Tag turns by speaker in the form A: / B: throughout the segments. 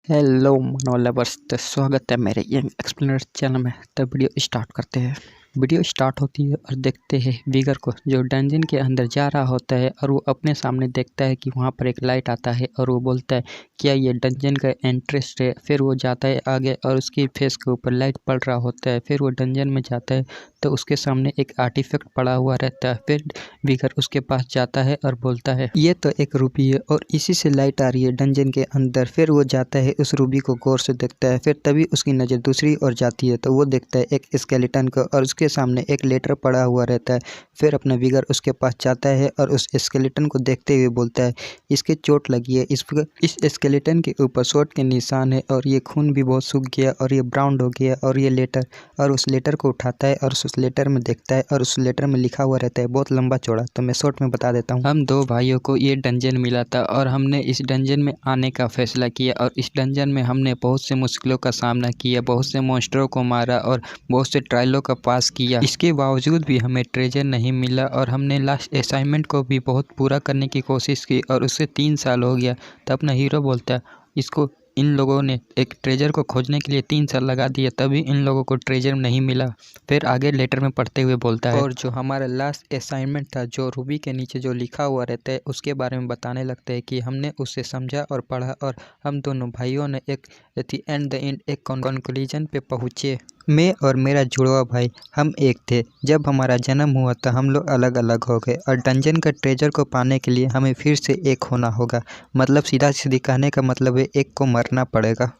A: Hello मनोला बर्स स्वागत है मेरे ये एक्सप्लेनर चैनल में। तो वीडियो स्टार्ट करते हैं। वीडियो स्टार्ट होती है और देखते हैं विगर को जो डंजन के अंदर जा रहा होता है और वो अपने सामने देखता है कि वहाँ पर एक लाइट आता है और वो बोलता है क्या ये डंजन का इंटरेस्ट है। फिर वो जाता है आगे और उसकी फेस के ऊपर लाइट पड़ रहा होता है। फिर वो डंजन में जाता है तो उसके सामने एक आर्टिफैक्ट पड़ा हुआ रहता है। फिर विगर उसके पास जाता है और बोलता है ये तो एक रूबी है और इसी से लाइट आ रही है डंजन के अंदर। फिर वो जाता है उस रूबी को गौर से देखता है। फिर तभी उसकी नज़र दूसरी ओर जाती है तो वो देखता है एक स्केलेटन को और उसके सामने एक लेटर पड़ा हुआ रहता है। फिर अपना विगर उसके पास जाता है और उस स्केलेटन को देखते हुए बोलता है इसके चोट लगी है, इस स्केलेटन के ऊपर शॉट के निशान है और ये खून भी बहुत सूख गया और ये ब्राउन हो गया और ये लेटर। और उस लेटर को उठाता है और उस लेटर में देखता है और उस लेटर में लिखा हुआ रहता है बहुत लंबा चौड़ा। तो मैं शॉर्ट में बता देता हूँ। हम दो भाइयों को ये डंजन मिला था और हमने इस डंजन में आने का फैसला किया और इस डंजन में हमने बहुत से मुश्किलों का सामना किया, बहुत से मॉन्स्टरों को मारा और बहुत से ट्रायलों का पास किया। इसके बावजूद भी हमें ट्रेजर नहीं मिला और हमने लास्ट असाइनमेंट को भी बहुत पूरा करने की कोशिश की और उससे 3 साल हो गया। तो अपना हीरो बोलता है इसको इन लोगों ने एक ट्रेजर को खोजने के लिए 3 साल लगा दिया तभी इन लोगों को ट्रेजर नहीं मिला। फिर आगे लेटर में पढ़ते हुए बोलता है और जो हमारा लास्ट असाइनमेंट था जो रूबी के नीचे जो लिखा हुआ रहता है उसके बारे में बताने लगते हैं कि हमने उससे समझा और पढ़ा और हम दोनों भाइयों ने एक एट द एंड एक कंक्लूजन पे पहुँचे। मैं और मेरा जुड़वा भाई हम एक थे। जब हमारा जन्म हुआ था हम लोग अलग अलग हो गए और डंजन का ट्रेजर को पाने के लिए हमें फिर से एक होना होगा। मतलब सीधा सीधी कहने का मतलब है एक को मरना पड़ेगा।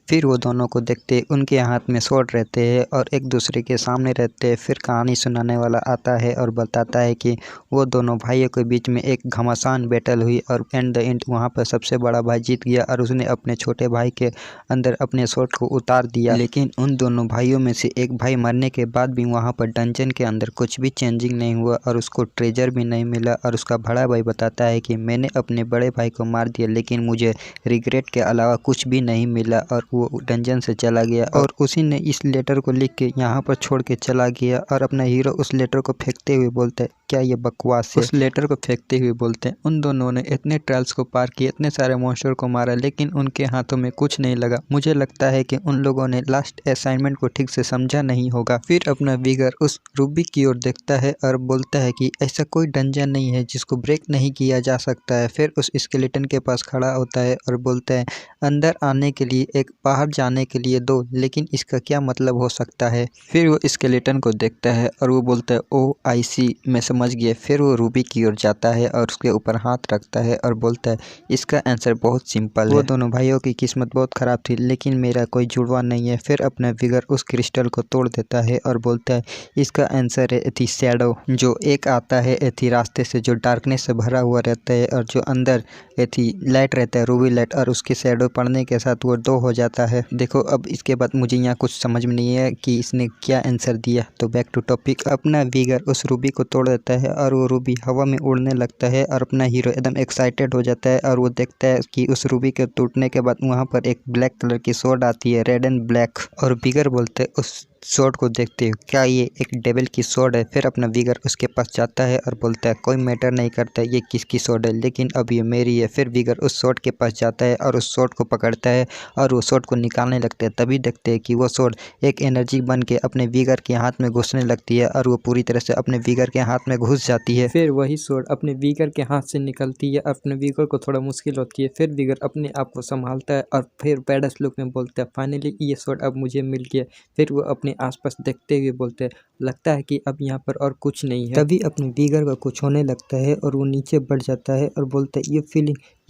A: फिर वो दोनों को देखते उनके हाथ में स्वॉर्ड रहते हैं और एक दूसरे के सामने रहते हैं। फिर कहानी सुनाने वाला आता है और बताता है कि वो दोनों भाइयों के बीच में एक घमासान बैटल हुई और एंड द एंड वहाँ पर सबसे बड़ा भाई जीत गया और उसने अपने छोटे भाई के अंदर अपने स्वॉर्ड को उतार दिया। लेकिन उन दोनों भाइयों में से एक भाई मरने के बाद भी वहाँ पर डंजन के अंदर कुछ भी चेंजिंग नहीं हुआ और उसको ट्रेजर भी नहीं मिला। और उसका बड़ा भाई बताता है कि मैंने अपने बड़े भाई को मार दिया लेकिन मुझे रिग्रेट के अलावा कुछ भी नहीं मिला और वो डंजन से चला गया और उसी ने इस लेटर को लिख के यहाँ पर छोड़ के चला गया। और अपना हीरो उस लेटर को फेंकते हुए बोलता है क्या ये बकवास है। उस लेटर को फेंकते हुए बोलते हैं उन दोनों ने इतने ट्रायल्स को पार किए, इतने सारे मॉन्स्टर को मारा लेकिन उनके हाथों में कुछ नहीं लगा। मुझे लगता है कि उन लोगों ने लास्ट असाइनमेंट को ठीक से समझा नहीं होगा। फिर अपना विगर उस रूबी की ओर देखता है और बोलता है कि ऐसा कोई डंजन नहीं है जिसको ब्रेक नहीं किया जा सकता है। फिर उस स्केलेटन के पास खड़ा होता है और बोलता है अंदर आने के लिए एक, बाहर जाने के लिए 2, लेकिन इसका क्या मतलब हो सकता है। फिर वो स्केलेटन को देखता है और वो बोलता है ओ आई सी, मैं समझ गया। फिर वो रूबी की ओर जाता है और उसके ऊपर हाथ रखता है और बोलता है इसका आंसर बहुत सिंपल है। वो दोनों भाइयों की किस्मत बहुत ख़राब थी लेकिन मेरा कोई जुड़वा नहीं है। फिर अपना विगर उस क्रिस्टल को तोड़ देता है और बोलता है इसका आंसर है एथी शैडो, जो एक आता है एथी रास्ते से जो डार्कनेस से भरा हुआ रहता है और जो अंदर एथी लाइट रहता है रूबी लाइट, और उसकी शैडो पड़ने के साथ वो 2 हो जाता है। देखो अब इसके बाद मुझे यहाँ कुछ समझ में नहीं है कि इसने क्या आंसर दिया। तो बैक टू टॉपिक, अपना विगर उस रूबी को तोड़ देता है और वो रूबी हवा में उड़ने लगता है और अपना हीरो एकदम एक्साइटेड हो जाता है और वो देखता है कि उस रूबी के टूटने के बाद वहाँ पर एक ब्लैक कलर की स्वॉर्ड आती है, रेड एंड ब्लैक। और विगर बोलते हैं उस स्वॉर्ड को देखते हो क्या ये एक डेविल की स्वॉर्ड है। फिर अपना विगर उसके पास जाता है और बोलता है कोई मैटर नहीं करता ये किसकी स्वॉर्ड है लेकिन अब ये मेरी है। फिर विगर उस स्वॉर्ड के पास जाता है और उस स्वॉर्ड को पकड़ता है और वो स्वॉर्ड को निकालने लगते हैं। तभी देखते हैं कि वो स्वॉर्ड एक एनर्जी बन के अपने विगर के हाथ में घुसने लगती है और वो पूरी तरह से अपने विगर के हाथ में घुस जाती है। फिर वही स्वॉर्ड अपने विगर के हाथ से निकलती है। अपने विगर को थोड़ा मुश्किल होती है। फिर विगर अपने आप को संभालता है और फिर बैडस लुक में बोलता है फाइनली ये स्वॉर्ड अब मुझे मिल गया। फिर वो अपने आसपास देखते हुए बोलते हैं लगता है कि अब यहाँ पर और कुछ नहीं है। तभी अपने विगर का कुछ होने लगता है और वो नीचे बढ़ जाता है और बोलता है ये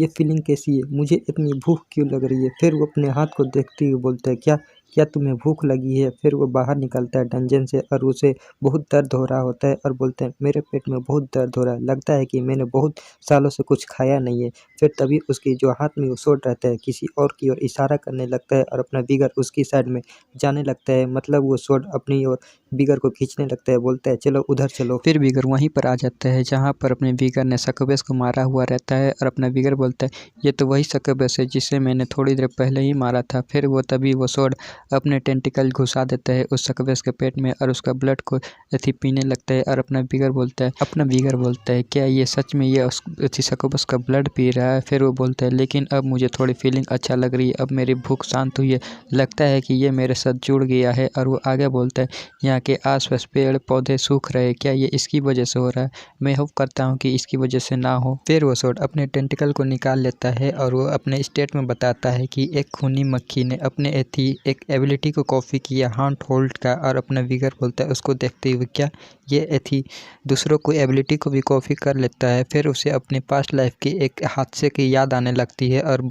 A: फीलिंग कैसी है, मुझे इतनी भूख क्यों लग रही है। फिर वो अपने हाथ को देखते हुए बोलता है क्या तुम्हें भूख लगी है। फिर वो बाहर निकलता है डंजन से और उसे बहुत दर्द हो रहा होता है और बोलते हैं मेरे पेट में बहुत दर्द हो रहा है, लगता है कि मैंने बहुत सालों से कुछ खाया नहीं है। फिर तभी उसकी जो हाथ में वो स्वॉर्ड रहता है किसी और की ओर इशारा करने लगता है और अपना विगर उसकी साइड में जाने लगता है। मतलब वो स्वॉर्ड अपनी ओर विगर को खींचने लगता है, बोलता है चलो उधर चलो। फिर विगर वहीं पर आ जाता है जहाँ पर अपने विगर ने सक्वेस को मारा हुआ रहता है और अपना विगर बोलता बोलता है ये तो वही सकबस है जिसे मैंने थोड़ी देर पहले ही मारा था। फिर वो तभी वो स्वॉर्ड अपने टेंटिकल घुसा देता है उस सकबस के पेट में और उसका ब्लड को पीने लगता है और अपना विगर बोलता है क्या ये सच में ये सकबस का ब्लड पी रहा है। फिर वो बोलता है लेकिन अब मुझे थोड़ी फीलिंग अच्छा लग रही है, अब मेरी भूख शांत हुई है, लगता है कि ये मेरे साथ जुड़ गया है। और वो आगे बोलता है यहाँ के आसपास पेड़ पौधे सूख रहे, क्या ये इसकी वजह से हो रहा है? मैं होप करता हूँ कि इसकी वजह से ना हो। फिर वो स्वॉर्ड अपने टेंटिकल को निकाल लेता है और वो अपने स्टेट में बताता है कि एक खूनी मक्खी ने अपने एक एबिलिटी को कॉपी किया हाउंड होल्ड का। और अपना विगर बोलता है उसको देखते हुए क्या ये दूसरों को एबिलिटी को भी कॉपी कर लेता है। फिर उसे अपने पास्ट लाइफ की एक हादसे की याद आने लगती है और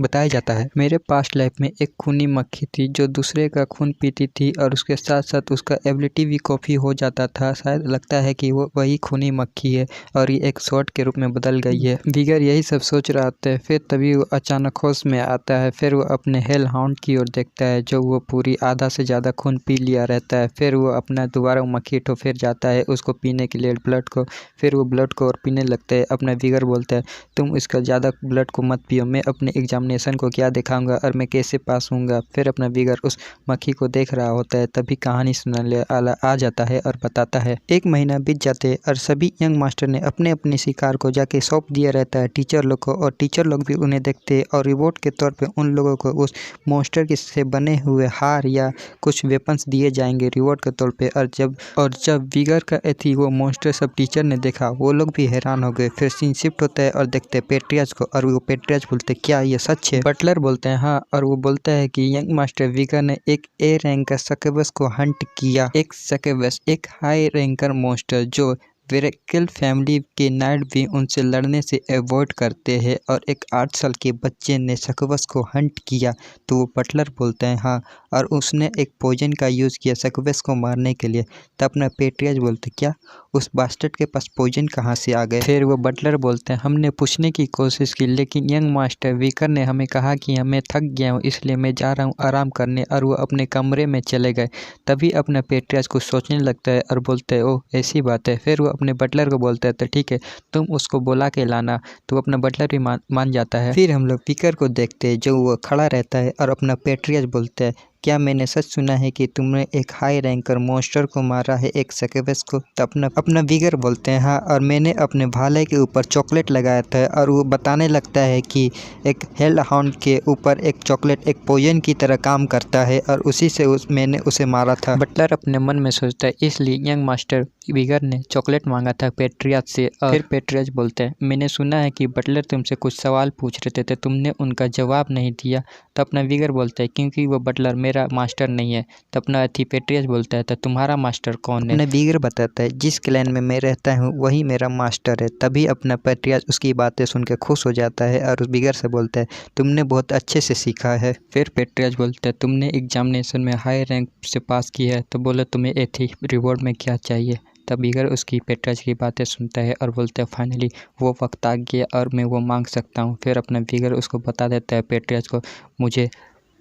A: बताया जाता है मेरे पास्ट लाइफ में एक खूनी मक्खी थी जो दूसरे का खून पीती थी और उसके साथ साथ उसका एबिलिटी भी कॉपी हो जाता था। शायद लगता है कि वो वही खूनी मक्खी है और ये एक स्वॉर्ड के रूप में बदल गई है। विगर यही सब सोच रहा होता है। फिर तभी वो अचानक होश में आता है। फिर वो अपने हेल हाउंड की ओर देखता है जो वो पूरी आधा से ज़्यादा खून पी लिया रहता है। फिर वो अपना दोबारा मक्खी ठो फिर जाता है उसको पीने के लिए ब्लड को। फिर वो ब्लड को और पीने लगता है। अपना विगर बोलता है तुम इसका ज़्यादा ब्लड को मत पियो, मैं अपने एग्जामिनेशन को क्या दिखाऊंगा और मैं कैसे पास होऊंगा। फिर अपना विगर उस मक्खी को देख रहा होता है। तभी कहानी सुनाने वाला आ जाता है और बताता है 1 महीना बीत जाते हैं और सभी यंग मास्टर ने अपने अपने शिकार को जाके सौंप दिया रहता है टीचर लोग को। और टीचर लोग भी उन्हें देखते हैं और रिवॉर्ड के तौर पे उन लोगों को उस मॉन्स्टर के से बने हुए हार या कुछ वेपन्स दिए जाएंगे रिवॉर्ड के तौर पे। और जब विगर का वो मॉन्स्टर सब टीचर ने देखा वो लोग भी हैरान हो गए। फिर सीन शिफ्ट होता है और देखते हैं पेट्रियाज को और वो पेट्रियाज बोलते क्या ये सच है? बटलर बोलते हैं हाँ, और वो बोलता है कि यंग मास्टर विगर ने एक ए रैंक का सकबस को हंट किया। एक सकबस एक हाई रैंकर मॉन्स्टर जो वेरेकिल फैमिली के नाइट भी उनसे लड़ने से अवॉइड करते हैं और एक 8 साल के बच्चे ने सकबस को हंट किया। तो वो बटलर बोलते हैं हाँ, और उसने एक पॉइजन का यूज़ किया सकबस को मारने के लिए। तब अपना पेट्रियाज बोलते क्या उस बास्टर्ड के पास पॉइजन कहाँ से आ गए? फिर वो बटलर बोलते हैं हमने पूछने की कोशिश की लेकिन यंग मास्टर विकर ने हमें कहा कि मैं थक गया हूँ इसलिए मैं जा रहा हूँ आराम करने, और वो अपने कमरे में चले गए। तभी अपना पेट्रियाज कुछ सोचने लगता है और बोलते हैं ओह ऐसी बात है। फिर वो अपने बटलर को बोलता है तो ठीक है तुम उसको बुला के लाना। तो अपना बटलर भी मान जाता है। फिर हम लोग विकर को देखते हैं जो वो खड़ा रहता है और अपना पेट्रियाज बोलता है क्या मैंने सच सुना है कि तुमने एक हाई रैंकर मॉन्स्टर को मारा है एक सकबस को? तो अपना विगर बोलते हैं हाँ, और मैंने अपने भाले के ऊपर चॉकलेट लगाया था। और वो बताने लगता है कि एक हेल हाउंड के ऊपर एक चॉकलेट एक पॉइजन की तरह काम करता है और उसी से मैंने उसे मारा था। बटलर अपने मन में सोचता है इसलिए यंग मास्टर विगर ने चॉकलेट मांगा था पेट्रियाज से। और फिर पेट्रियाज बोलते हैं मैंने सुना है कि बटलर तुमसे कुछ सवाल पूछ रहे थे तुमने उनका जवाब नहीं दिया। तो अपना विगर बोलता है क्योंकि वो बटलर मेरा मास्टर नहीं है। तो अपना पेट्रियाज बोलता है तो तुम्हारा मास्टर कौन है? अपना विगर बताता है जिस क्लैन में मैं रहता हूँ वही मेरा मास्टर है। तभी अपना पेट्रियाज उसकी बातें सुन के खुश हो जाता है और उस विगर से बोलता है तुमने बहुत अच्छे से सीखा है। फिर पेट्रियाज बोलता है तुमने एग्जामिनेशन में हाई रैंक से पास किया है तो बोलो तुम्हें रिवॉर्ड में क्या चाहिए? तब विगर उसकी पेट्रियाज की बातें सुनता है और बोलता है फाइनली वो वक्त आ गया और मैं वो मांग सकता हूँ। फिर अपना विगर उसको बता देता है पेट्रियाज को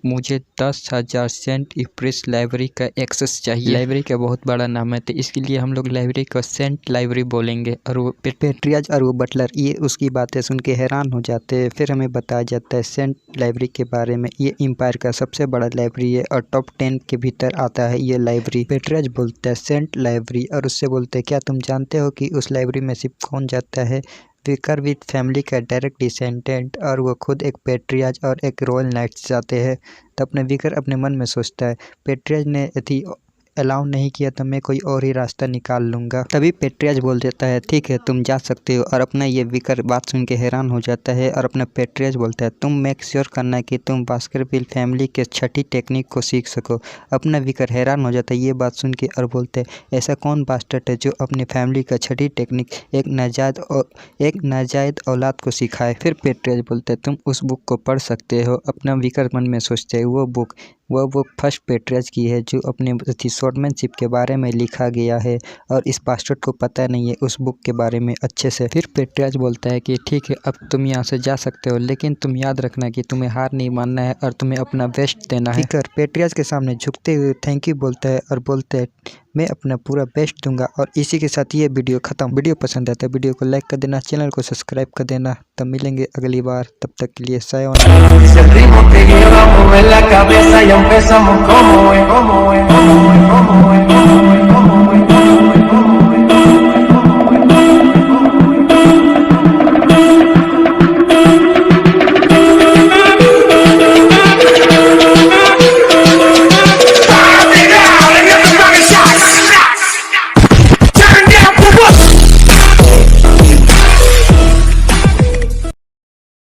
A: मुझे 10,000 सेंट इप्रेस लाइब्रेरी का एक्सेस चाहिए। लाइब्रेरी का बहुत बड़ा नाम है तो इसके लिए हम लोग लाइब्रेरी को सेंट लाइब्रेरी बोलेंगे। और वो पेट्रियाज और वो बटलर ये उसकी बातें सुन के हैरान हो जाते हैं। फिर हमें बताया जाता है सेंट लाइब्रेरी के बारे में ये एम्पायर का सबसे बड़ा लाइब्रेरी है और टॉप 10 के भीतर आता है ये लाइब्रेरी। पेट्रियाज बोलता है सेंट लाइब्रेरी और उससे बोलते हैं क्या तुम जानते हो कि उस लाइब्रेरी में सिर्फ कौन जाता है? विकर विद फैमिली का डायरेक्ट डिसेंडेंट और वो खुद एक पेट्रियाज और एक रॉयल नाइट्स जाते हैं। तो अपने विकर अपने मन में सोचता है पेट्रियाज ने अलाउ नहीं किया तो मैं कोई और ही रास्ता निकाल लूँगा। तभी पेट्रियाज बोल देता है ठीक है तुम जा सकते हो। और अपना ये विकर बात सुन के हैरान हो जाता है और अपना पेट्रियाज बोलता है तुम मेक श्योर करना कि तुम बास्करविल फैमिली के छठी टेक्निक को सीख सको। अपना विकर हैरान हो जाता है ये बात सुन के और बोलते हैं ऐसा कौन बास्टर्ड है जो अपनी फैमिली का छठी टेक्निक एक नाजायद औलाद को सिखाए? फिर पेट्रियाज बोलते हैं तुम उस बुक को पढ़ सकते हो। अपना विकर मन में सोचते हैं वो बुक वह बुक फर्स्ट पेट्रियज की है जो अपने शोर्टमैनशिप के बारे में लिखा गया है और इस बास्टर्ड को पता नहीं है उस बुक के बारे में अच्छे से। फिर पेट्रियज बोलता है कि ठीक है अब तुम यहाँ से जा सकते हो, लेकिन तुम याद रखना कि तुम्हें हार नहीं मानना है और तुम्हें अपना बेस्ट देना है। फिकर पेट्रियज के सामने झुकते हुए थैंक यू बोलता है और बोलता है मैं अपना पूरा बेस्ट दूंगा। और इसी के साथ ये वीडियो खत्म। वीडियो पसंद आता है वीडियो को लाइक कर देना, चैनल को सब्सक्राइब कर देना। तब मिलेंगे अगली बार, तब तक के लिए सायोनारा।